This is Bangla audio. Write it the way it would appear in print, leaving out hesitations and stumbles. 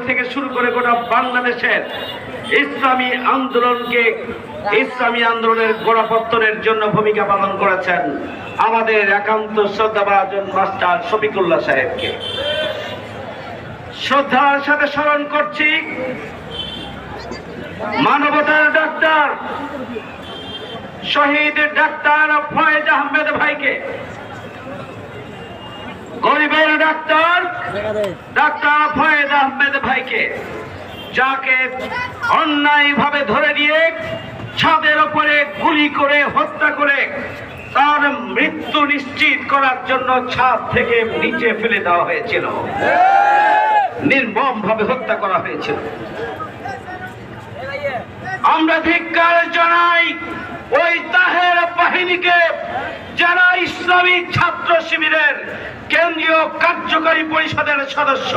থেকে শুরু করে গোটা বাংলাদেশের ইসলামী আন্দোলনের গোড়াপত্তনের জন্য ভূমিকা পালন করেছেন আমাদের একান্ত শ্রদ্ধাভাজন মাস্টার শফিকুল্লাহ সাহেবকে শ্রদ্ধার সাথে স্মরণ করছি মানবতার ডাক্তার শহীদ ডাক্তার ফয়েজ আহমেদ ভাইকে, গরিবের ডাক্তার ডাক্তার ফয়েজ আহমেদ ভাইকে, যাকে অন্যায়ভাবে ধরে নিয়ে ছাদের উপরে গুলি করে হত্যা করে তার মৃত্যু নিশ্চিত করার জন্য ছাদ থেকে নিচে ফেলে দেওয়া হয়েছিল, নির্মমভাবে হত্যা করা হয়েছিল। আমরা ধিক্কার জানাই ওই তাহের বাহিনীকে, যারা ইসলামী ছাত্র শিবিরের কেন্দ্রীয় কার্যকরী পরিষদের সদস্য,